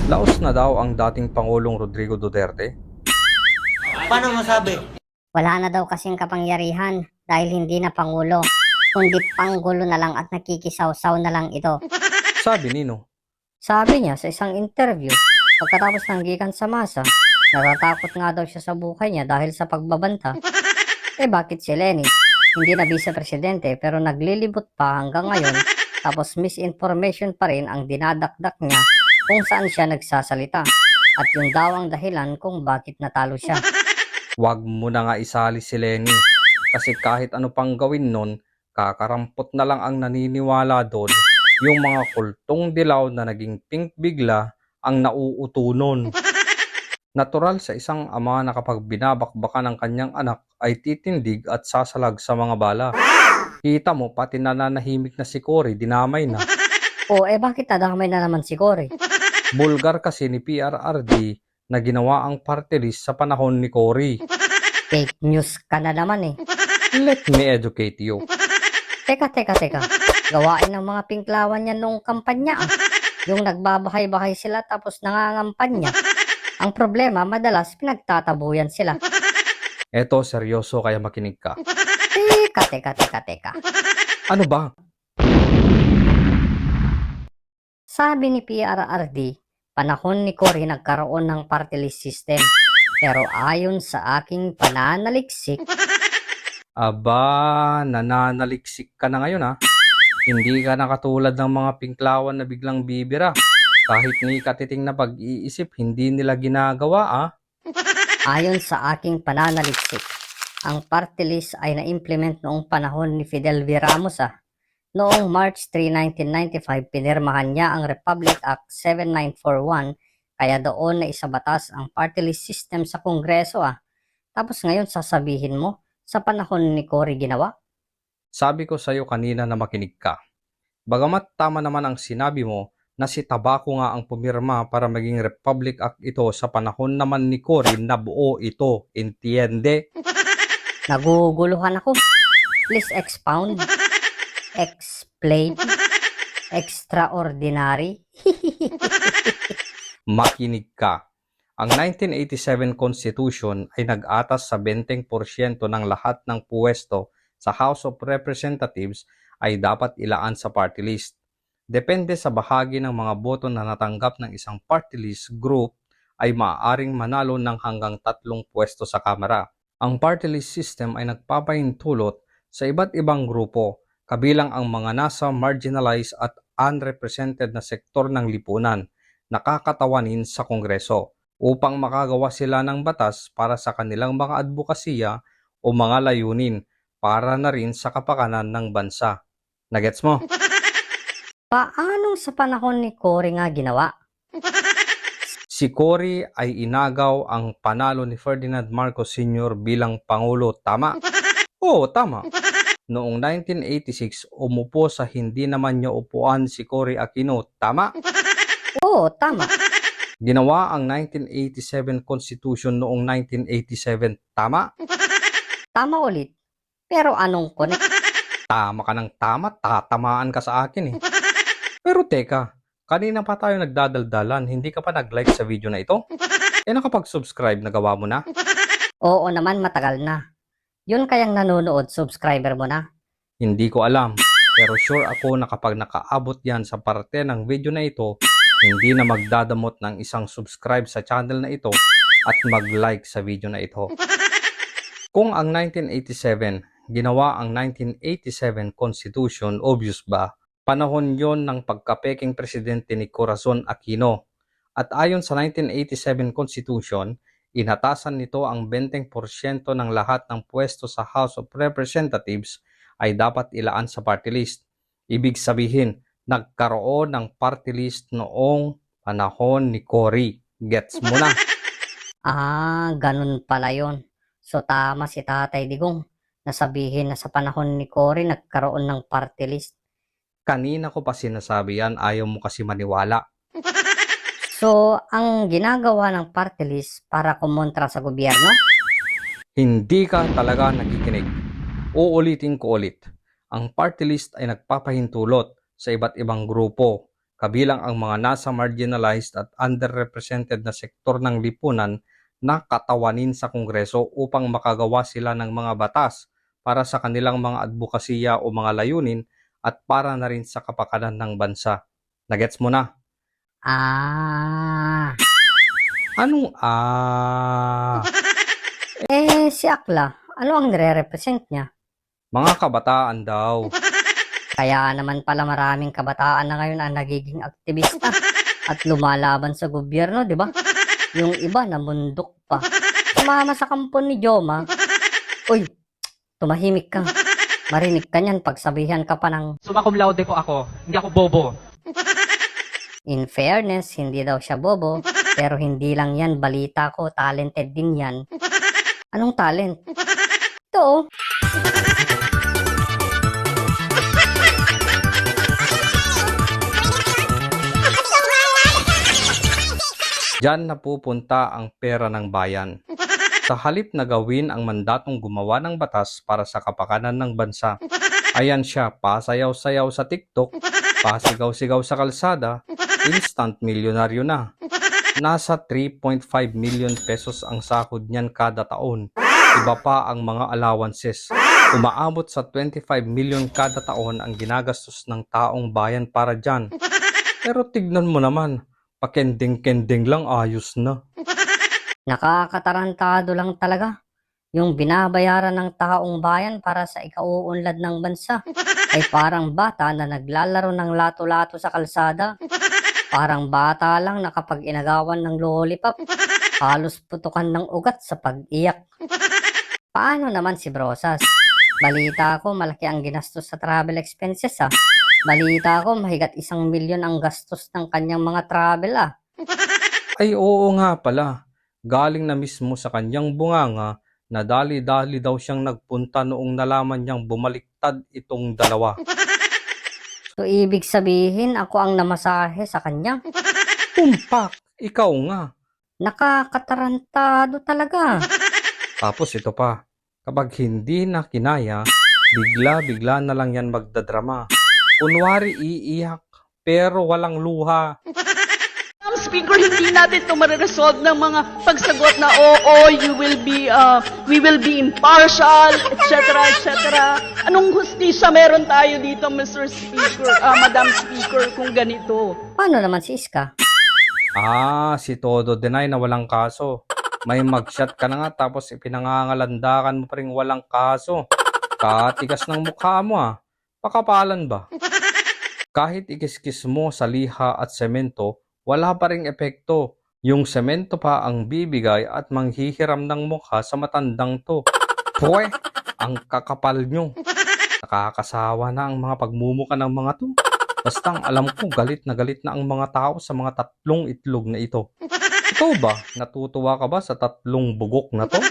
Laos na daw ang dating Pangulong Rodrigo Duterte. Paano masabi? Wala na daw kasing kapangyarihan dahil hindi na pangulo, kundi panggulo na lang at nakikisawsaw na lang ito. Sabi nino. Sabi niya sa isang interview, pagkatapos ng gikan sa masa, natatakot nga daw siya sa buhay niya dahil sa pagbabanta. Bakit si Lenny? Hindi na vice-presidente pero naglilibot pa hanggang ngayon, tapos misinformation pa rin ang dinadakdak niya kung saan siya nagsasalita. At yun daw ang dahilan kung bakit natalo siya. Wag mo na nga isali si Lenny. Kasi kahit ano pang gawin nun, kakarampot na lang ang naniniwala doon. Yung mga kultong dilaw na naging pink bigla ang nauuto nun. Natural sa isang ama na kapag binabakbakan ng kanyang anak ay titindig at sasalag sa mga bala. Kita mo pati nananahimik na si Cory dinamay na. Bakit nadamay na naman si Cory? Bulgar kasi ni PRRD na ginawa ang party list sa panahon ni Cory. Fake news ka na naman eh. Let me educate you. Teka. Gawain ng mga pinklawan niya noong kampanya. Yung nagbabahay-bahay sila tapos nangangampanya. Ang problema, madalas pinagtatabuyan sila. Eto, seryoso kaya makinig ka. Teka. Ano ba? Sabi ni PRRD, panahon ni Cory nagkaroon ng party list system. Pero ayon sa aking pananaliksik, Aba, nananaliksik ka na ngayon ha. Hindi ka na katulad ng mga pinklawan na biglang bibira. Kahit ni katiting na pag-iisip, hindi nila ginagawa ah. ayon sa aking pananaliksik, ang party list ay na-implement noong panahon ni Fidel V. Ramos. Noong March 3, 1995, pinirmahan niya ang Republic Act 7941, kaya doon na isabatas ang party list system sa Kongreso. Tapos ngayon sasabihin mo, sa panahon ni Cory ginawa? Sabi ko sa'yo kanina na makinig ka. Bagamat tama naman ang sinabi mo na si Tabaco nga ang pumirma para maging Republic Act ito, sa panahon naman ni Cory na buo ito, entiende? Naguguluhan ako. Please expound. Explain. Extraordinary. Makinig ka. Ang 1987 Constitution ay nag-atas sa 20% ng lahat ng puwesto sa House of Representatives ay dapat ilaan sa party list. Depende sa bahagi ng mga boto na natanggap ng isang party list group ay maaaring manalo ng hanggang 3 pwesto sa Kamara. Ang party list system ay nagpapahintulot sa iba't ibang grupo, kabilang ang mga nasa marginalized at unrepresented na sektor ng lipunan na kakatawanin sa Kongreso upang makagawa sila ng batas para sa kanilang mga advokasya o mga layunin para na rin sa kapakanan ng bansa. Nagets mo? Paano sa panahon ni Cory nga ginawa? Si Cory ay inagaw ang panalo ni Ferdinand Marcos Sr. bilang Pangulo, tama? Oo, tama. Noong 1986, umupo sa hindi naman niya upuan si Cory Aquino, tama? Oo, tama. Ginawa ang 1987 Constitution noong 1987, tama? Tama ulit. Pero anong connect? Tama ka ng tama, tatamaan ka sa akin eh. Pero teka, kanina pa tayo nagdadaldalan, hindi ka pa nag-like sa video na ito? Nakapag-subscribe, nagawa mo na? Oo naman, matagal na. Yun kayang nanonood, subscriber mo na. Hindi ko alam, pero sure ako na kapag nakaabot yan sa parte ng video na ito, hindi na magdadamot ng isang subscribe sa channel na ito at mag-like sa video na ito. Kung ang 1987, ginawa ang 1987 Constitution, obvious ba? Panahon yon ng pagkapeking presidente ni Corazon Aquino. At ayon sa 1987 Constitution, inatasan nito ang 20% ng lahat ng pwesto sa House of Representatives ay dapat ilaan sa party list. Ibig sabihin, nagkaroon ng party list noong panahon ni Cory. Gets mo na? Ganun pala yun. So tama si Tatay Digong. Nasabihin na sa panahon ni Cory nagkaroon ng party list. Kanina ko pa sinasabi yan, ayaw mo kasi maniwala. So, ang ginagawa ng party list para kumontra sa gobyerno? Hindi ka talaga nakikinig. Uulitin ko ulit. Ang party list ay nagpapahintulot sa iba't ibang grupo kabilang ang mga nasa marginalized at underrepresented na sektor ng lipunan na katawanin sa Kongreso upang makagawa sila ng mga batas para sa kanilang mga advokasya o mga layunin at para na rin sa kapakanan ng bansa. Nagets mo na? Ah, Anong si Akla, ano ang nire-represent niya? Mga kabataan daw. Kaya naman pala maraming kabataan na ngayon ang nagiging aktivista at lumalaban sa gobyerno, di ba? Yung iba namundok pa. Sumama sa kampon ni Joma. Uy, tumahimik ka. Marinig ka niyan pagsabihan ka pa ng... Summa cum laude po ako, hindi ako bobo. In fairness, hindi daw siya bobo, pero hindi lang yan balita ko, talented din yan. Anong talent? Ito oh. Diyan napupunta ang pera ng bayan. Sa halip na gawin ang mandatong gumawa ng batas para sa kapakanan ng bansa, ayan siya, pasayaw-sayaw sa TikTok, pasigaw-sigaw sa kalsada, instant milyonaryo na. Nasa 3.5 million pesos ang sahod niyan kada taon. Iba pa ang mga allowances. Umaabot sa 25 million kada taon ang ginagastos ng taong bayan para dyan. Pero tignan mo naman, pakending-kending lang ayos na. Nakakatarantado lang talaga. Yung binabayaran ng taong bayan para sa ikauunlad ng bansa ay parang bata na naglalaro ng lato-lato sa kalsada. Parang bata lang na kapag inagawan ng lollipop, halos putukan ng ugat sa pag-iyak. Paano naman si Brosas? Balita ko malaki ang ginastos sa travel expenses ah. Balita ko mahigat 1 milyon ang gastos ng kanyang mga travel ah. Ay oo nga pala, galing na mismo sa kanyang bunganga na dali-dali daw siyang nagpunta noong nalaman niyang bumaliktad itong dalawa. So ibig sabihin ako ang namasahe sa kanya? Tumpak, ikaw nga. Nakakatarantado talaga. Tapos ito pa, kapag hindi na kinaya, bigla-bigla na lang yan magdadrama. Kunwari iiyak, pero walang luha. Speaker, hindi natin ito mariresolve ng mga pagsagot na oo, we will be impartial, etc., etc. Anong hustisya meron tayo dito, Mr. Speaker, Madam Speaker, kung ganito? Paano naman si Iska? Si Todo deny na walang kaso. May mugshot ka na nga tapos ipinangangalandakan mo pa rin walang kaso. Katigas ng mukha mo ah. Pakapalan ba? Kahit ikiskis mo sa liha at semento, wala pa ring epekto. Yung semento pa ang bibigay at manghihiram ng mukha sa matandang to. Pwe, ang kakapal nyo. Nakakasawa na ang mga pagmumuka ng mga to. Basta ang alam ko, galit na ang mga tao sa mga 3 itlog na ito. Ikaw ba? Natutuwa ka ba sa 3 bugok na to?